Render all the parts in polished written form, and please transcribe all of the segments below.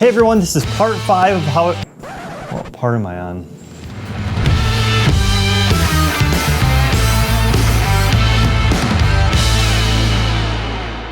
Hey everyone, this is part 5 of how what part am I on?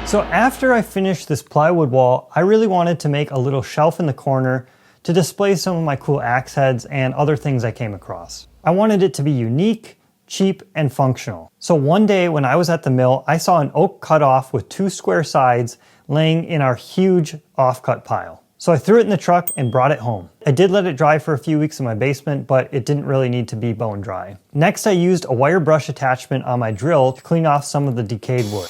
So after I finished this plywood wall, I really wanted to make a little shelf in the corner to display some of my cool axe heads and other things I came across. I wanted it to be unique, cheap, and functional. So one day when I was at the mill, I saw an oak cutoff with 2 square sides laying in our huge offcut pile. So I threw it in the truck and brought it home. I did let it dry for a few weeks in my basement, but it didn't really need to be bone dry. Next, I used a wire brush attachment on my drill to clean off some of the decayed wood.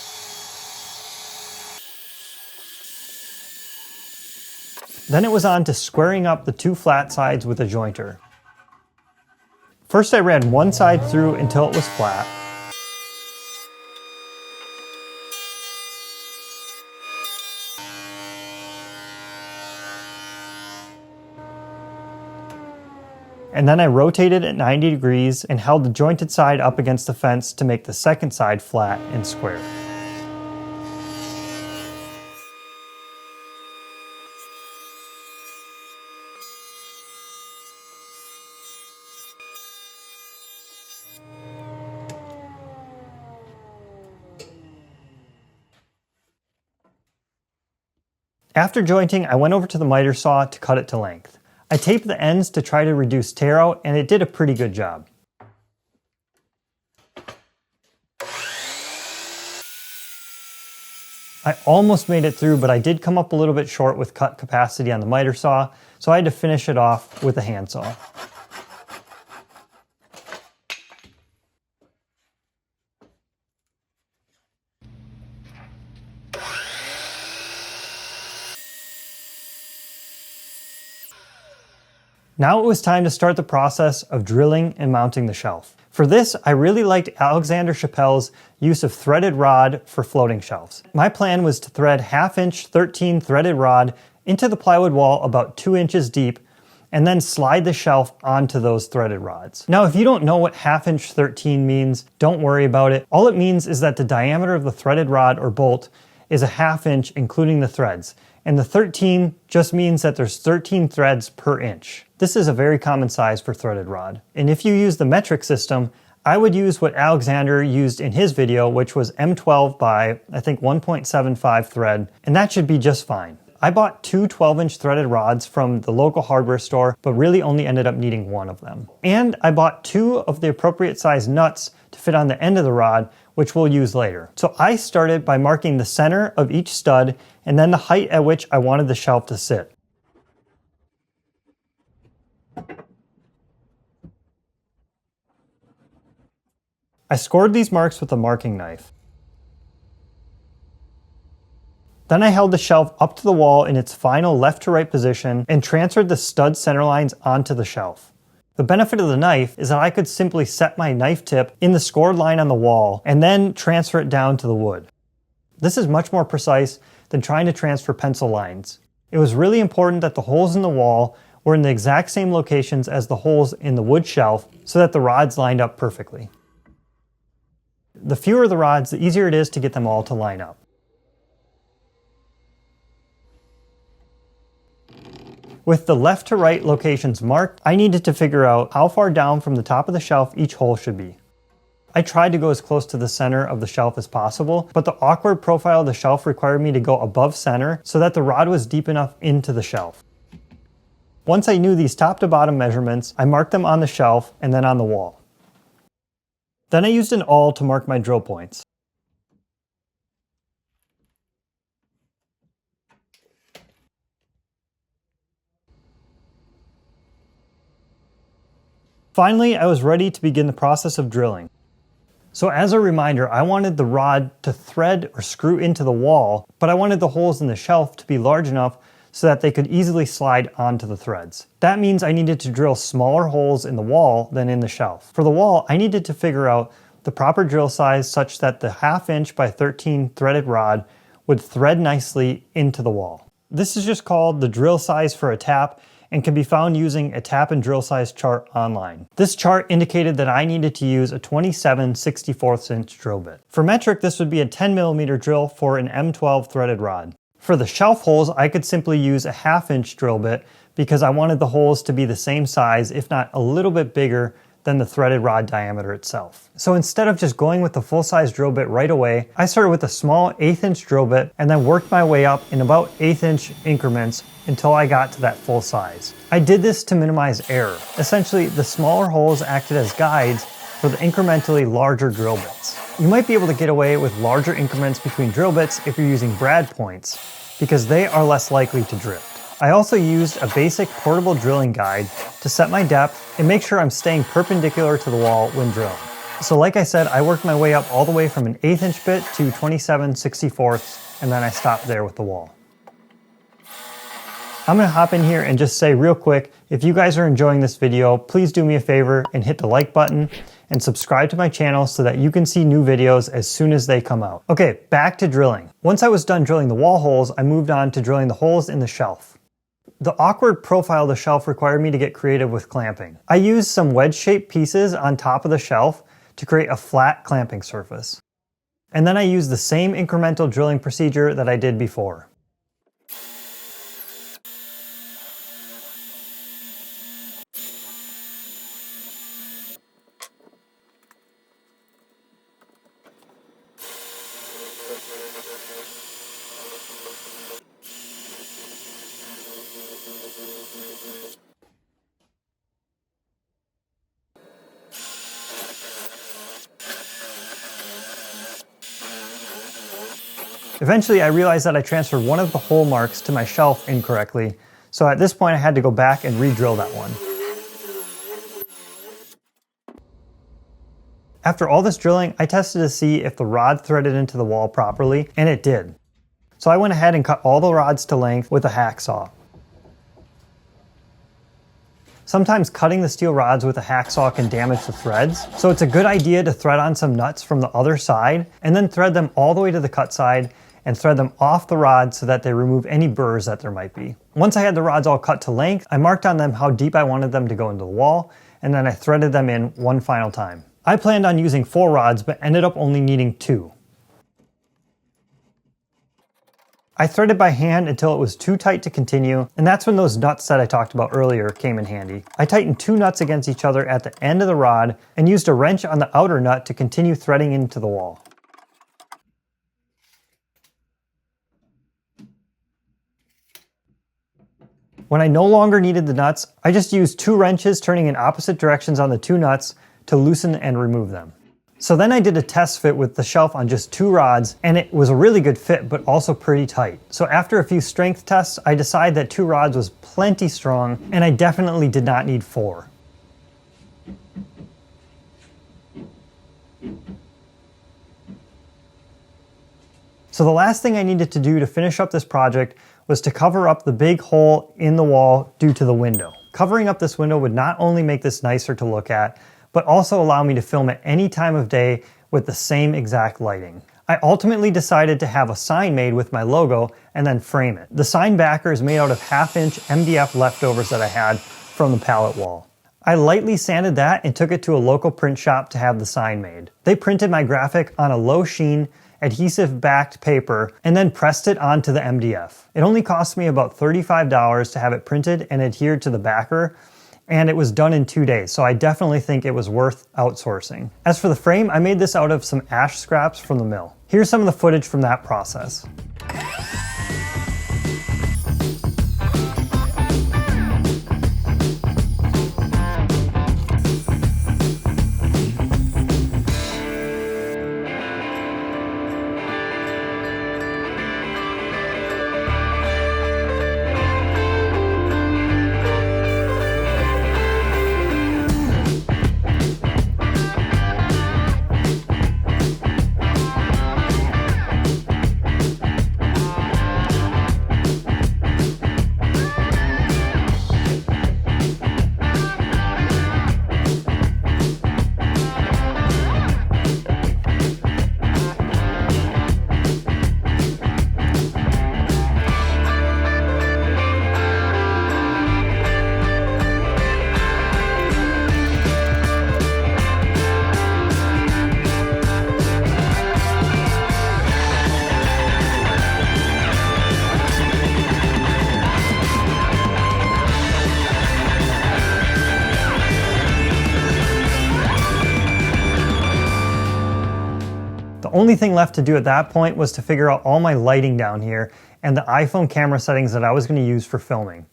Then it was on to squaring up the 2 flat sides with a jointer. First I ran one side through until it was flat. And then I rotated it 90 degrees and held the jointed side up against the fence to make the second side flat and square. After jointing, I went over to the miter saw to cut it to length. I taped the ends to try to reduce tear out, and it did a pretty good job. I almost made it through, but I did come up a little bit short with cut capacity on the miter saw, so I had to finish it off with a handsaw. Now it was time to start the process of drilling and mounting the shelf. For this, I really liked Alexander Chappelle's use of threaded rod for floating shelves. My plan was to thread 1/2 inch 13 threaded rod into the plywood wall about 2 inches deep and then slide the shelf onto those threaded rods. Now if you don't know what 1/2 inch 13 means, don't worry about it. All it means is that the diameter of the threaded rod or bolt is 1/2 inch including the threads. And the 13 just means that there's 13 threads per inch. This is a very common size for threaded rod. And if you use the metric system, I would use what Alexander used in his video, which was M12 by, I think, 1.75 thread, and that should be just fine. I bought 2 12-inch threaded rods from the local hardware store, but really only ended up needing 1 of them. And I bought 2 of the appropriate size nuts to fit on the end of the rod, which we'll use later. So I started by marking the center of each stud and then the height at which I wanted the shelf to sit. I scored these marks with a marking knife. Then I held the shelf up to the wall in its final left to right position and transferred the stud center lines onto the shelf. The benefit of the knife is that I could simply set my knife tip in the scored line on the wall and then transfer it down to the wood. This is much more precise than trying to transfer pencil lines. It was really important that the holes in the wall were in the exact same locations as the holes in the wood shelf so that the rods lined up perfectly. The fewer the rods, the easier it is to get them all to line up. With the left to right locations marked, I needed to figure out how far down from the top of the shelf each hole should be. I tried to go as close to the center of the shelf as possible, but the awkward profile of the shelf required me to go above center so that the rod was deep enough into the shelf. Once I knew these top to bottom measurements, I marked them on the shelf and then on the wall. Then I used an awl to mark my drill points. Finally, I was ready to begin the process of drilling. So as a reminder, I wanted the rod to thread or screw into the wall, but I wanted the holes in the shelf to be large enough so that they could easily slide onto the threads. That means I needed to drill smaller holes in the wall than in the shelf. For the wall, I needed to figure out the proper drill size such that the 1/2 inch by 13 threaded rod would thread nicely into the wall. This is just called the drill size for a tap and can be found using a tap and drill size chart online. This chart indicated that I needed to use a 27/64 inch drill bit. For metric, this would be a 10mm drill for an M12 threaded rod. For the shelf holes, I could simply use a 1/2 inch drill bit because I wanted the holes to be the same size, if not a little bit bigger than the threaded rod diameter itself. So instead of just going with the full-size drill bit right away, I started with a small 1/8 inch drill bit and then worked my way up in about 1/8 inch increments until I got to that full size. I did this to minimize error. Essentially, the smaller holes acted as guides for the incrementally larger drill bits. You might be able to get away with larger increments between drill bits if you're using brad points, because they are less likely to drift. I also used a basic portable drilling guide to set my depth and make sure I'm staying perpendicular to the wall when drilling. So like I said, I worked my way up all the way from an 1/8 inch bit to 27/64, and then I stopped there with the wall. I'm gonna hop in here and just say real quick, if you guys are enjoying this video, please do me a favor and hit the like button and subscribe to my channel so that you can see new videos as soon as they come out. Okay, back to drilling. Once I was done drilling the wall holes, I moved on to drilling the holes in the shelf. The awkward profile of the shelf required me to get creative with clamping. I used some wedge-shaped pieces on top of the shelf to create a flat clamping surface. And then I used the same incremental drilling procedure that I did before. Eventually, I realized that I transferred one of the hole marks to my shelf incorrectly, so at this point I had to go back and re-drill that one. After all this drilling, I tested to see if the rod threaded into the wall properly, and it did. So I went ahead and cut all the rods to length with a hacksaw. Sometimes cutting the steel rods with a hacksaw can damage the threads, so it's a good idea to thread on some nuts from the other side, and then thread them all the way to the cut side, and thread them off the rod so that they remove any burrs that there might be. Once I had the rods all cut to length, I marked on them how deep I wanted them to go into the wall, and then I threaded them in one final time. I planned on using 4 rods, but ended up only needing 2. I threaded by hand until it was too tight to continue, and that's when those nuts that I talked about earlier came in handy. I tightened 2 nuts against each other at the end of the rod, and used a wrench on the outer nut to continue threading into the wall. When I no longer needed the nuts, I just used 2 wrenches turning in opposite directions on the 2 nuts to loosen and remove them. So then I did a test fit with the shelf on just 2 rods, and it was a really good fit, but also pretty tight. So after a few strength tests, I decided that 2 rods was plenty strong, and I definitely did not need 4. So the last thing I needed to do to finish up this project was to cover up the big hole in the wall due to the window. Covering up this window would not only make this nicer to look at, but also allow me to film at any time of day with the same exact lighting. I ultimately decided to have a sign made with my logo and then frame it. The sign backer is made out of 1/2 inch MDF leftovers that I had from the pallet wall. I lightly sanded that and took it to a local print shop to have the sign made. They printed my graphic on a low sheen, adhesive backed paper and then pressed it onto the MDF. It only cost me about $35 to have it printed and adhered to the backer, and it was done in 2 days, so I definitely think it was worth outsourcing. As for the frame, I made this out of some ash scraps from the mill. Here's some of the footage from that process. only thing left to do at that point was to figure out all my lighting down here and the iPhone camera settings that I was going to use for filming.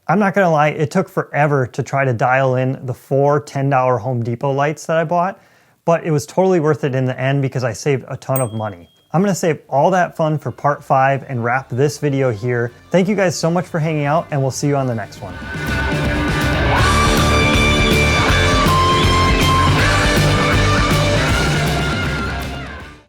I'm not going to lie, it took forever to try to dial in the 4 $10 Home Depot lights that I bought, but it was totally worth it in the end because I saved a ton of money. I'm going to save all that fun for part 5 and wrap this video here. Thank you guys so much for hanging out, and we'll see you on the next one.